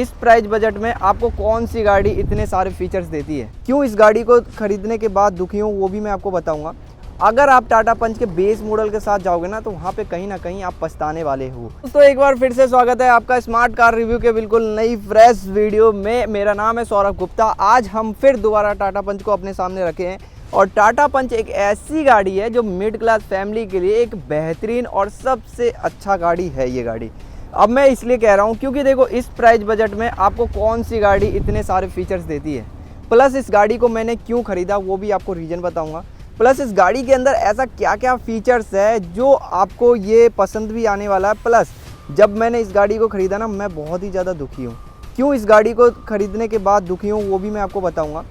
इस price budget में आपको कौन सी गाड़ी इतने सारे फीचर्स देती है, क्यों इस गाड़ी को खरीदने के बाद दुखी हूँ वो भी मैं आपको बताऊंगा। अगर आप टाटा पंच के बेस मॉडल के साथ जाओगे ना तो वहाँ पे कहीं ना कहीं आप पछताने वाले हो। दोस्तों एक बार फिर से स्वागत है आपका स्मार्ट कार रिव्यू के बिल्कुल नई फ्रेश वीडियो में। मेरा नाम है सौरभ गुप्ता। आज हम फिर दोबारा टाटा पंच को अपने सामने रखे हैं और टाटा पंच एक ऐसी गाड़ी है जो मिड क्लास फैमिली के लिए एक बेहतरीन और सबसे अच्छा गाड़ी है। ये गाड़ी अब मैं इसलिए कह रहा हूँ क्योंकि देखो इस प्राइस बजट में आपको कौन सी गाड़ी इतने सारे फीचर्स देती है, प्लस इस गाड़ी को मैंने क्यों ख़रीदा वो भी आपको रीज़न बताऊँगा, प्लस इस गाड़ी के अंदर ऐसा क्या क्या फीचर्स है जो आपको ये पसंद भी आने वाला है। प्लस जब मैंने इस गाड़ी को ख़रीदा ना मैं बहुत ही ज़्यादा दुखी हूँ। क्यों इस गाड़ी को ख़रीदने के बाद दुखी हूँ वो भी मैं आपको बताऊँगा।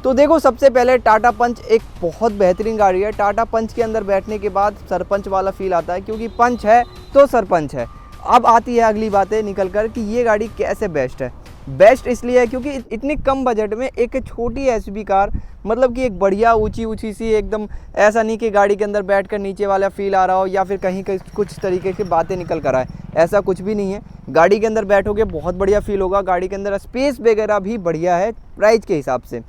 तो देखो सबसे पहले टाटा पंच एक बहुत बेहतरीन गाड़ी है। टाटा पंच के अंदर बैठने के बाद सरपंच वाला फील आता है, क्योंकि पंच है तो सरपंच है। अब आती है अगली बातें निकल कर कि ये गाड़ी कैसे बेस्ट है। बेस्ट इसलिए है क्योंकि इतनी कम बजट में एक छोटी एसयूवी कार, मतलब कि एक बढ़िया ऊंची सी एकदम, ऐसा नहीं कि गाड़ी के अंदर बैठकर नीचे वाला फील आ रहा हो या फिर कहीं कुछ तरीके की बातें निकल कर आए, ऐसा कुछ भी नहीं है। गाड़ी के अंदर बैठोगे बहुत बढ़िया फील होगा। गाड़ी के अंदर स्पेस वगैरह भी बढ़िया है प्राइस के हिसाब से।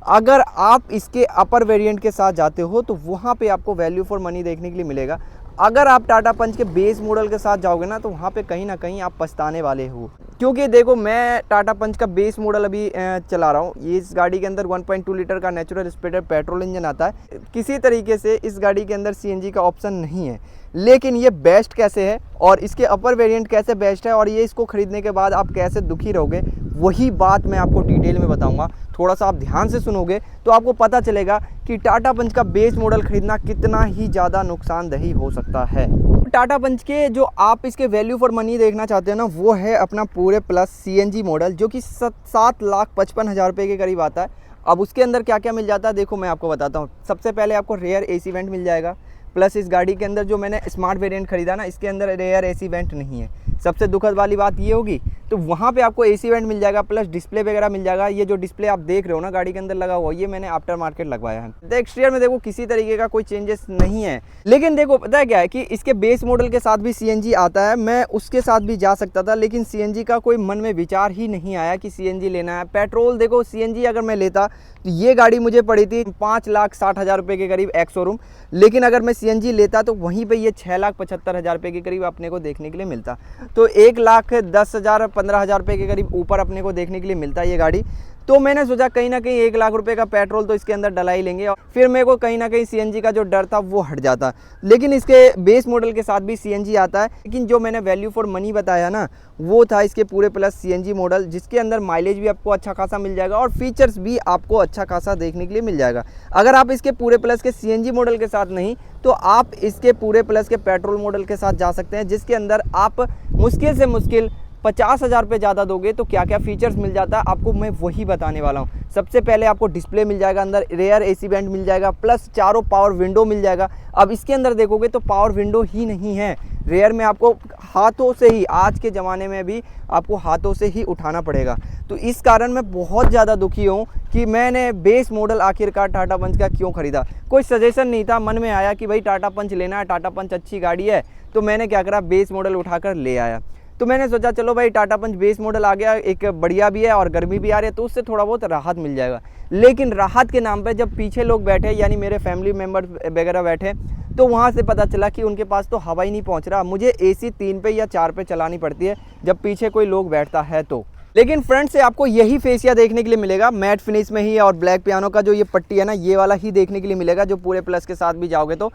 अगर आप इसके अपर वेरिएंट के साथ जाते हो तो वहाँ पे आपको वैल्यू फॉर मनी देखने के लिए मिलेगा। अगर आप टाटा पंच के बेस मॉडल के साथ जाओगे ना तो वहाँ पे कहीं ना कहीं आप पछताने वाले हो, क्योंकि देखो मैं टाटा पंच का बेस मॉडल अभी चला रहा हूँ। ये इस गाड़ी के अंदर 1.2 लीटर का नेचुरल स्पीडर पेट्रोल इंजन आता है। किसी तरीके से इस गाड़ी के अंदर सीएनजी का ऑप्शन नहीं है, लेकिन ये बेस्ट कैसे है और इसके अपर वेरिएंट कैसे बेस्ट है और ये इसको खरीदने के बाद आप कैसे दुखी रहोगे वही बात मैं आपको डिटेल में बताऊंगा। थोड़ा सा आप ध्यान से सुनोगे तो आपको पता चलेगा कि टाटा पंच का बेस मॉडल खरीदना कितना ही ज़्यादा नुकसानदेही हो सकता है। टाटा पंच के जो आप इसके वैल्यू फॉर मनी देखना चाहते हैं ना वो है अपना पूरे प्लस सीएनजी मॉडल, जो कि 7,55,000 रुपये के करीब आता है। अब उसके अंदर क्या क्या मिल जाता है देखो मैं आपको बताता हूँ। सबसे पहले आपको रेयर एसी वेंट मिल जाएगा। प्लस इस गाड़ी के अंदर जो मैंने स्मार्ट वेरिएंट खरीदा ना इसके अंदर रेयर एसी वेंट नहीं है। सबसे दुखद वाली बात ये होगी तो वहाँ पे आपको एसी वेंट मिल जाएगा, प्लस डिस्प्ले वगैरह मिल जाएगा। ये जो डिस्प्ले आप देख रहे हो ना गाड़ी के अंदर लगा हुआ, ये मैंने आफ्टर मार्केट लगवाया है। एक्सटीरियर में देखो किसी तरीके का कोई चेंजेस नहीं है, लेकिन देखो पता है क्या है कि इसके बेस मॉडल के साथ भी सीएनजी आता है। मैं उसके साथ भी जा सकता था, लेकिन सीएनजी का कोई मन में विचार ही नहीं आया कि सीएनजी लेना है। पेट्रोल देखो सीएनजी अगर मैं लेता तो ये गाड़ी मुझे पड़ी थी 5,60,000 रुपये के करीब एक्स शोरूम, लेकिन अगर मैं सीएनजी लेता तो वहीं पे ये 6,75,000 रुपये के करीब अपने को देखने के लिए मिलता। तो 1,10,000 15,000 रुपये के करीब ऊपर अपने को देखने के लिए मिलता है ये गाड़ी। तो मैंने सोचा कहीं ना कहीं 1 लाख रुपए का पेट्रोल तो इसके अंदर डला ही लेंगे, और फिर मेरे को कहीं ना कहीं सीएनजी का जो डर था वो हट जाता। लेकिन इसके बेस मॉडल के साथ भी सीएनजी आता है, लेकिन जो मैंने वैल्यू फॉर मनी बताया ना वो था इसके पूरे प्लस सीएनजी मॉडल, जिसके अंदर माइलेज भी आपको अच्छा खासा मिल जाएगा और फीचर्स भी आपको अच्छा खासा देखने के लिए मिल जाएगा। अगर आप इसके पूरे प्लस के सीएनजी मॉडल के साथ नहीं तो आप इसके पूरे प्लस के पेट्रोल मॉडल के साथ जा सकते हैं, जिसके अंदर आप मुश्किल से मुश्किल 50,000 रुपये ज़्यादा दोगे तो क्या क्या फीचर्स मिल जाता है आपको मैं वही बताने वाला हूँ। सबसे पहले आपको डिस्प्ले मिल जाएगा, अंदर रेयर एसी वेंट मिल जाएगा, प्लस चारों पावर विंडो मिल जाएगा। अब इसके अंदर देखोगे तो पावर विंडो ही नहीं है, रेयर में आपको हाथों से ही, आज के ज़माने में भी आपको हाथों से ही उठाना पड़ेगा। तो इस कारण मैं बहुत ज़्यादा दुखी हूँ कि मैंने बेस मॉडल आखिरकार टाटा पंच का क्यों ख़रीदा। कोई सजेशन नहीं था, मन में आया कि भाई टाटा पंच लेना है, टाटा पंच अच्छी गाड़ी है, तो मैंने क्या करा बेस मॉडल उठाकर ले आया। तो मैंने सोचा चलो भाई टाटा पंच बेस मॉडल आ गया, एक बढ़िया भी है और गर्मी भी आ रही है तो उससे थोड़ा बहुत राहत मिल जाएगा। लेकिन राहत के नाम पे जब पीछे लोग बैठे यानी मेरे फैमिली मेम्बर वगैरह बैठे तो वहाँ से पता चला कि उनके पास तो हवा ही नहीं पहुँच रहा। मुझे एसी 3 पे या 4 पे चलानी पड़ती है जब पीछे कोई लोग बैठता है तो। लेकिन फ्रंट से आपको यही फेसिया देखने के लिए मिलेगा मैट फिनिश में ही, और ब्लैक पियानो का जो ये पट्टी है ना ये वाला ही देखने के लिए मिलेगा जो पूरे प्लस के साथ भी जाओगे तो,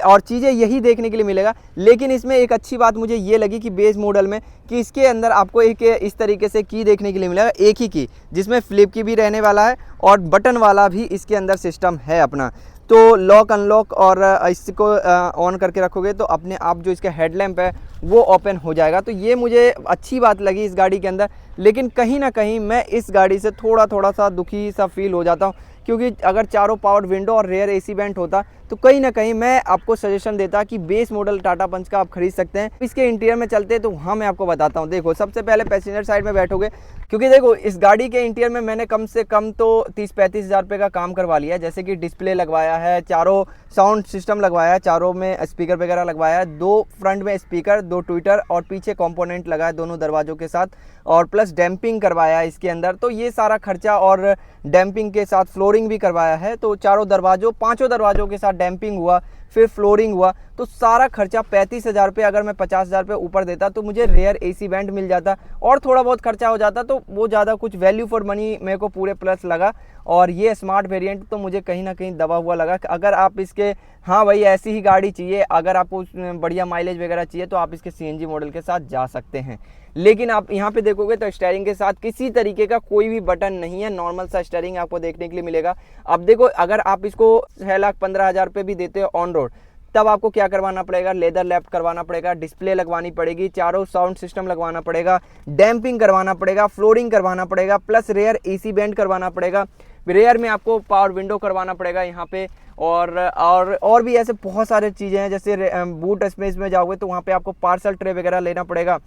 और चीज़ें यही देखने के लिए मिलेगा। लेकिन इसमें एक अच्छी बात मुझे ये लगी कि बेस मॉडल में कि इसके अंदर आपको एक इस तरीके से की देखने के लिए मिलेगा, एक ही की जिसमें फ्लिप की भी रहने वाला है और बटन वाला भी इसके अंदर सिस्टम है अपना। तो लॉक अनलॉक और इसको ऑन करके रखोगे तो अपने आप जो इसका हेडलैम्प है वो ओपन हो जाएगा। तो ये मुझे अच्छी बात लगी इस गाड़ी के अंदर। लेकिन कहीं ना कहीं मैं इस गाड़ी से थोड़ा सा दुखी सा फील हो जाता हूँ, क्योंकि अगर चारों पावर विंडो और रेयर एसी वेंट होता तो कहीं ना कहीं मैं आपको सजेशन देता कि बेस मॉडल टाटा पंच का आप खरीद सकते हैं। इसके इंटीरियर में चलते हैं तो वहाँ मैं आपको बताता हूँ। देखो, सबसे पहले पैसेंजर साइड में बैठोगे, क्योंकि देखो इस गाड़ी के इंटीरियर में मैंने कम से कम तो 30-35 हज़ार रुपये का काम करवा लिया है। जैसे कि डिस्प्ले लगवाया है, चारों साउंड सिस्टम लगवाया है, चारों में स्पीकर वगैरह लगवाया है, 2 फ्रंट में स्पीकर, 2 ट्विटर और पीछे कंपोनेंट लगा है दोनों दरवाजों के साथ, और प्लस डैम्पिंग करवाया है इसके अंदर। तो ये सारा खर्चा, और डैम्पिंग के साथ फ्लोरिंग भी करवाया है। तो चारों दरवाजों, 5 दरवाजों के साथ डैम्पिंग हुआ, फिर फ्लोरिंग हुआ, तो सारा खर्चा 35 हज़ार रुपये। अगर मैं 50 हज़ार रुपये ऊपर देता तो मुझे रेयर एसी वेंट मिल जाता और थोड़ा बहुत खर्चा हो जाता, तो वो ज़्यादा कुछ वैल्यू फॉर मनी मेरे को पूरे प्लस लगा। और ये स्मार्ट वेरिएंट तो मुझे कहीं ना कहीं दबा हुआ लगा। अगर आप इसके, हाँ भाई ऐसी ही गाड़ी चाहिए, अगर आपको बढ़िया माइलेज वगैरह चाहिए तो आप इसके CNG मॉडल के साथ जा सकते हैं। लेकिन आप यहाँ पे देखोगे तो स्टीयरिंग के साथ किसी तरीके का कोई भी बटन नहीं है, नॉर्मल सा स्टीयरिंग आपको देखने के लिए मिलेगा। अब देखो, अगर आप इसको 6,15,000 रुपये भी देते हो ऑन रोड, तब आपको क्या करवाना पड़ेगा, लेदर लैप करवाना पड़ेगा, डिस्प्ले लगवानी पड़ेगी, चारों साउंड सिस्टम लगवाना पड़ेगा, डैम्पिंग करवाना पड़ेगा, फ्लोरिंग करवाना पड़ेगा, प्लस रेयर एसी वेंट करवाना पड़ेगा, रेयर में आपको पावर विंडो करवाना पड़ेगा यहाँ पे, और भी ऐसे बहुत सारे चीज़ें हैं। जैसे बूट स्पेस में जाओगे तो वहाँ पे आपको पार्सल ट्रे वगैरह लेना पड़ेगा,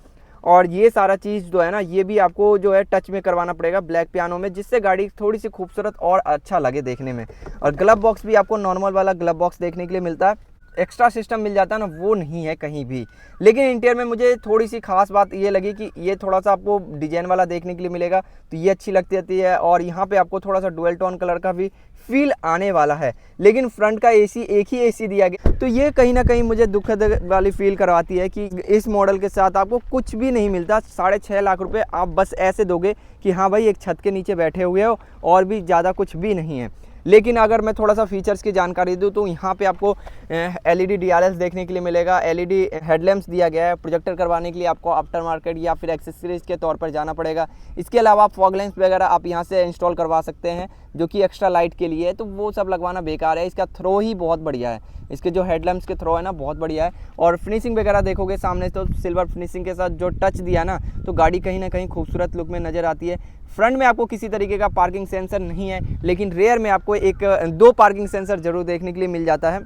और ये सारा चीज़ जो है ना, ये भी आपको जो है टच में करवाना पड़ेगा ब्लैक पियानो में, जिससे गाड़ी थोड़ी सी खूबसूरत और अच्छा लगे देखने में। और ग्लव बॉक्स भी आपको नॉर्मल वाला ग्लव बॉक्स देखने के लिए मिलता है, एक्स्ट्रा सिस्टम मिल जाता है ना, वो नहीं है कहीं भी। लेकिन इंटीरियर में मुझे थोड़ी सी खास बात ये लगी कि ये थोड़ा सा आपको डिजाइन वाला देखने के लिए मिलेगा, तो ये अच्छी लगती है। और यहाँ पे आपको थोड़ा सा डुअल टोन कलर का भी फील आने वाला है। लेकिन फ्रंट का एसी एक ही एसी दिया गया, तो ये कहीं ना कहीं मुझे दुखद वाली फील करवाती है कि इस मॉडल के साथ आपको कुछ भी नहीं मिलता। 6.5 लाख रुपए आप बस ऐसे दोगे कि हाँ भाई एक छत के नीचे बैठे हुए हो, और भी ज़्यादा कुछ भी नहीं है। लेकिन अगर मैं थोड़ा सा फीचर्स की जानकारी दूं तो यहाँ पे आपको LED DRLs देखने के लिए मिलेगा, LED हेडलैम्प्स दिया गया है। प्रोजेक्टर करवाने के लिए आपको आफ्टर मार्केट या फिर एक्सेसरीज के तौर पर जाना पड़ेगा। इसके अलावा फॉग लैंप्स वगैरह आप यहाँ से इंस्टॉल करवा सकते हैं, जो कि एक्स्ट्रा लाइट के लिए है, तो वो सब लगवाना बेकार है। इसका थ्रो ही बहुत बढ़िया है, इसके जो हेडलैम्प्स के थ्रो है ना, बहुत बढ़िया है। और फिनिशिंग वगैरह देखोगे सामने तो सिल्वर फिनिशिंग के साथ जो टच दिया ना, तो गाड़ी कहीं ना कहीं खूबसूरत लुक में नज़र आती है। फ्रंट में आपको किसी तरीके का पार्किंग सेंसर नहीं है, लेकिन रेयर में आपको 2 पार्किंग सेंसर जरूर देखने के लिए मिल जाता है।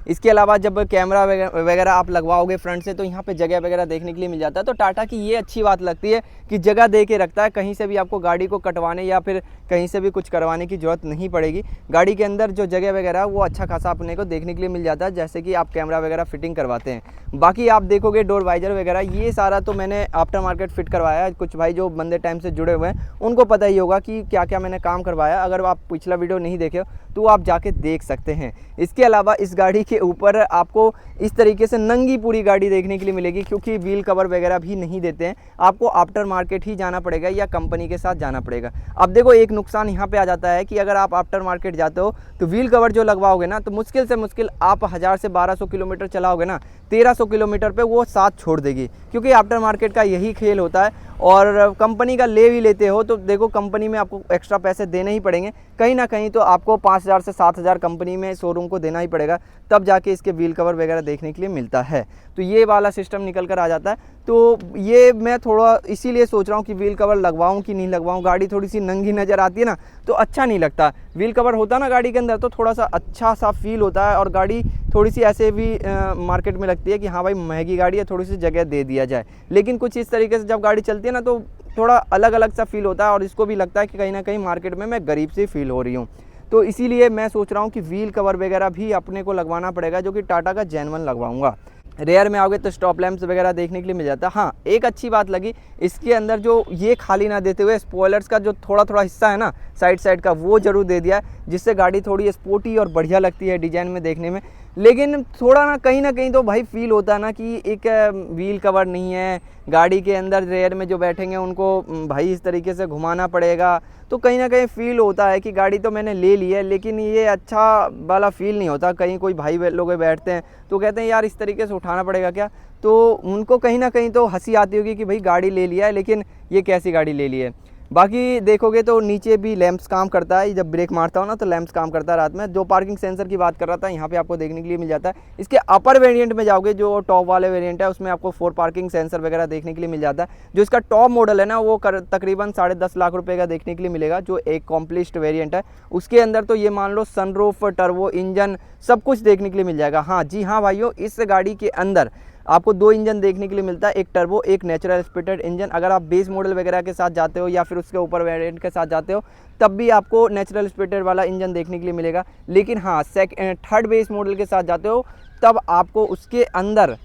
इसके अलावा जब कैमरा वगैरह आप लगवाओगे फ्रंट से, तो यहाँ पे जगह वगैरह देखने के लिए मिल जाता है। तो टाटा की ये अच्छी बात लगती है कि जगह दे के रखता है, कहीं से भी आपको गाड़ी को कटवाने या फिर कहीं से भी कुछ करवाने की ज़रूरत नहीं पड़ेगी। गाड़ी के अंदर जो जगह वगैरह है वो अच्छा खासा अपने को देखने के लिए मिल जाता है, जैसे कि आप कैमरा वगैरह फिटिंग करवाते हैं। बाकी आप देखोगे डोर वाइजर वगैरह, ये सारा तो मैंने आफ्टर मार्केट फिट करवाया है। कुछ भाई जो बंदे टाइम से जुड़े हुए हैं उनको पता ही होगा कि क्या क्या मैंने काम करवाया। अगर आप पिछला वीडियो नहीं देखे हो तो आप जाके देख सकते हैं। इसके अलावा इस गाड़ी के ऊपर आपको इस तरीके से नंगी पूरी गाड़ी देखने के लिए मिलेगी, क्योंकि व्हील कवर वगैरह भी नहीं देते हैं। आपको आफ्टर मार्केट ही जाना पड़ेगा या कंपनी के साथ जाना पड़ेगा। अब देखो, एक नुकसान यहाँ पे आ जाता है कि अगर आप आफ्टर मार्केट जाते हो तो व्हील कवर जो लगवाओगे ना, तो मुश्किल से मुश्किल आप 1000 से 1200 किलोमीटर चलाओगे ना, 1300 किलोमीटर पे वो साथ छोड़ देगी, क्योंकि आफ्टर मार्केट का यही खेल होता है। और कंपनी का ले भी लेते हो तो देखो, कंपनी में आपको एक्स्ट्रा पैसे देने ही पड़ेंगे, कहीं ना कहीं तो आपको 5000 से 7000 कंपनी में शोरूम को देना ही पड़ेगा, तब जाके इसके व्हील कवर वगैरह देखने के लिए मिलता है। तो ये वाला सिस्टम निकल कर आ जाता है। तो ये मैं थोड़ा इसीलिए सोच रहा हूँ कि व्हील कवर लगवाऊँ कि नहीं लगवाऊँ। गाड़ी थोड़ी सी नंगी नज़र आती है ना, तो अच्छा नहीं लगता। व्हील कवर होता ना गाड़ी के अंदर तो थोड़ा सा अच्छा सा फील होता है, और गाड़ी थोड़ी सी ऐसे भी मार्केट में लगती है कि हाँ भाई महंगी गाड़ी है, थोड़ी सी जगह दे दिया जाए। लेकिन कुछ इस तरीके से जब गाड़ी चलती है ना, तो थोड़ा अलग अलग सा फील होता है, और इसको भी लगता है कि कहीं ना कहीं मार्केट में मैं गरीब सी फील हो रही हूँ। तो इसीलिए मैं सोच रहा हूँ कि व्हील कवर वगैरह भी अपने को लगवाना पड़ेगा, जो कि टाटा का जेन्युइन लगवाऊंगा। रेयर में आओगे तो स्टॉप लैंप्स वगैरह देखने के लिए मिल जाता है। हाँ, एक अच्छी बात लगी, इसके अंदर जो ये खाली ना देते हुए स्पॉयलर्स का जो थोड़ा थोड़ा हिस्सा है ना साइड का, वो जरूर दे दिया है, जिससे गाड़ी थोड़ी स्पोर्टी और बढ़िया लगती है डिज़ाइन में देखने में। लेकिन थोड़ा ना कहीं तो भाई फील होता है ना कि एक व्हील कवर नहीं है गाड़ी के अंदर, रेयर में जो बैठेंगे उनको भाई इस तरीके से घुमाना पड़ेगा, तो कहीं ना कहीं फील होता है कि गाड़ी तो मैंने ले ली है, लेकिन ये अच्छा वाला फील नहीं होता। कहीं कोई भाई लोग बैठते हैं तो कहते हैं यार इस तरीके से उठाना पड़ेगा क्या, तो उनको कहीं ना कहीं तो हंसी आती होगी कि भाई गाड़ी ले लिया है, लेकिन ये कैसी गाड़ी ले ली है। बाकी देखोगे तो नीचे भी लैंप्स काम करता है, जब ब्रेक मारता हो ना तो लैंप्स काम करता है रात में। जो पार्किंग सेंसर की बात कर रहा था यहाँ पे आपको देखने के लिए मिल जाता है। इसके अपर वेरिएंट में जाओगे, जो टॉप वाले वेरिएंट है उसमें आपको 4 पार्किंग सेंसर वगैरह देखने के लिए मिल जाता है। जो इसका टॉप मॉडल है ना वो तकरीबन 10.5 लाख रुपये का देखने के लिए मिलेगा, जो एक कॉम्प्लीट वेरिएंट है। उसके अंदर तो ये मान लो सनरूफ, टर्बो इंजन सब कुछ देखने के लिए मिल जाएगा। हाँ जी हाँ भाइयों, इस गाड़ी के अंदर आपको 2 इंजन देखने के लिए मिलता है, एक टर्बो एक नेचुरल स्पिरिटेड इंजन। अगर आप बेस मॉडल वगैरह के साथ जाते हो या फिर उसके ऊपर वेरिएंट के साथ जाते हो तब भी आपको नेचुरल स्पिरिटेड वाला इंजन देखने के लिए मिलेगा। लेकिन हाँ, थर्ड बेस मॉडल के साथ जाते हो तब आपको उसके अंदर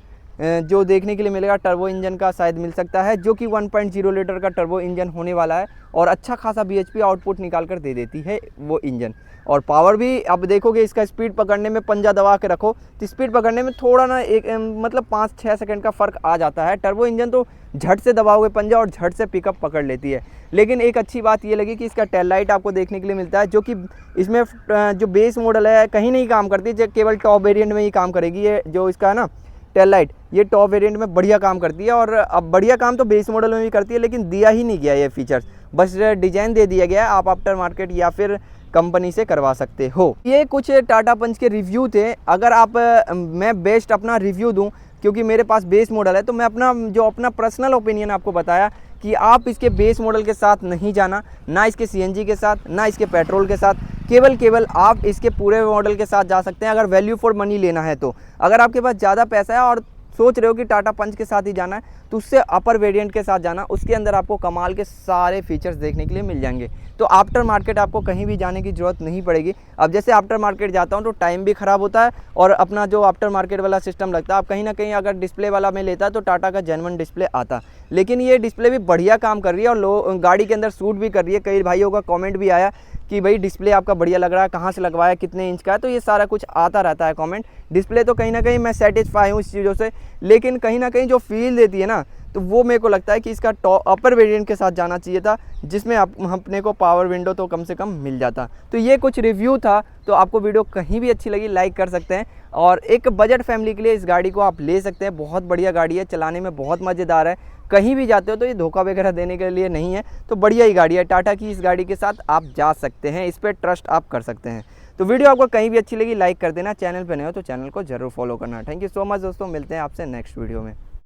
जो देखने के लिए मिलेगा टर्बो इंजन का शायद मिल सकता है, जो कि 1.0 लीटर का टर्बो इंजन होने वाला है और अच्छा खासा bhp आउटपुट निकाल कर दे देती है वो इंजन। और पावर भी अब देखोगे, इसका स्पीड पकड़ने में पंजा दबा के रखो तो स्पीड पकड़ने में थोड़ा ना एक मतलब 5-6 सेकंड का फ़र्क आ जाता है। टर्बो इंजन तो झट से दबाओगे पंजा और झट से पिकअप पकड़ लेती है। लेकिन एक अच्छी बात ये लगी कि इसका टेल लाइट आपको देखने के लिए मिलता है, जो कि इसमें जो बेस मॉडल है कहीं नहीं काम करती, जो केवल टॉप वेरिएंट में ही काम करेगी। ये जो इसका है ना टेल लाइट, ये टॉप वेरिएंट में बढ़िया काम करती है। और अब बढ़िया काम तो बेस मॉडल में भी करती है, लेकिन दिया ही नहीं गया ये फीचर्स, बस डिजाइन दे दिया गया है। आप आफ्टर मार्केट या फिर कंपनी से करवा सकते हो। ये कुछ टाटा पंच के रिव्यू थे। अगर आप मैं बेस्ट अपना रिव्यू दूं, क्योंकि मेरे पास बेस मॉडल है, तो मैं अपना पर्सनल ओपिनियन आपको बताया कि आप इसके बेस मॉडल के साथ नहीं जाना, ना इसके सीएनजी के साथ, ना इसके पेट्रोल के साथ। केवल आप इसके पूरे मॉडल के साथ जा सकते हैं अगर वैल्यू फॉर मनी लेना है तो। अगर आपके पास ज़्यादा पैसा है और सोच रहे हो कि टाटा पंच के साथ ही जाना है तो उससे अपर वेरिएंट के साथ जाना, उसके अंदर आपको कमाल के सारे फीचर्स देखने के लिए मिल जाएंगे। तो आफ्टर मार्केट आपको कहीं भी जाने की ज़रूरत नहीं पड़ेगी। अब जैसे आफ्टर मार्केट जाता हूँ तो टाइम भी ख़राब होता है और अपना जो आफ्टर मार्केट वाला सिस्टम लगता है, आप कहीं ना कहीं अगर डिस्प्ले वाला में लेता है तो टाटा का जेन्युइन डिस्प्ले आता, लेकिन ये डिस्प्ले भी बढ़िया काम कर रही है और गाड़ी के अंदर सूट भी कर रही है। कई भाइयों का कॉमेंट भी आया कि भाई डिस्प्ले आपका बढ़िया लग रहा है, कहाँ से लगवाया, कितने इंच का है, तो ये सारा कुछ आता रहता है कमेंट। डिस्प्ले तो कहीं ना कहीं मैं सेटिस्फाई हूँ इस चीज़ों से, लेकिन कहीं ना कहीं जो फील देती है ना, तो वो मेरे को लगता है कि इसका अपर वेरिएंट के साथ जाना चाहिए था, जिसमें अपने को पावर विंडो तो कम से कम मिल जाता। तो ये कुछ रिव्यू था। तो आपको वीडियो कहीं भी अच्छी लगी लाइक कर सकते हैं, और एक बजट फैमिली के लिए इस गाड़ी को आप ले सकते हैं। बहुत बढ़िया गाड़ी है, चलाने में बहुत मज़ेदार है। कहीं भी जाते हो तो ये धोखा वगैरह देने के लिए नहीं है, तो बढ़िया ही गाड़ी है। टाटा की इस गाड़ी के साथ आप जा सकते हैं, इस पर ट्रस्ट आप कर सकते हैं। तो वीडियो आपको कहीं भी अच्छी लगी लाइक कर देना, चैनल पे नए हो तो चैनल को जरूर फॉलो करना। थैंक यू सो मच दोस्तों, मिलते हैं आपसे नेक्स्ट वीडियो में।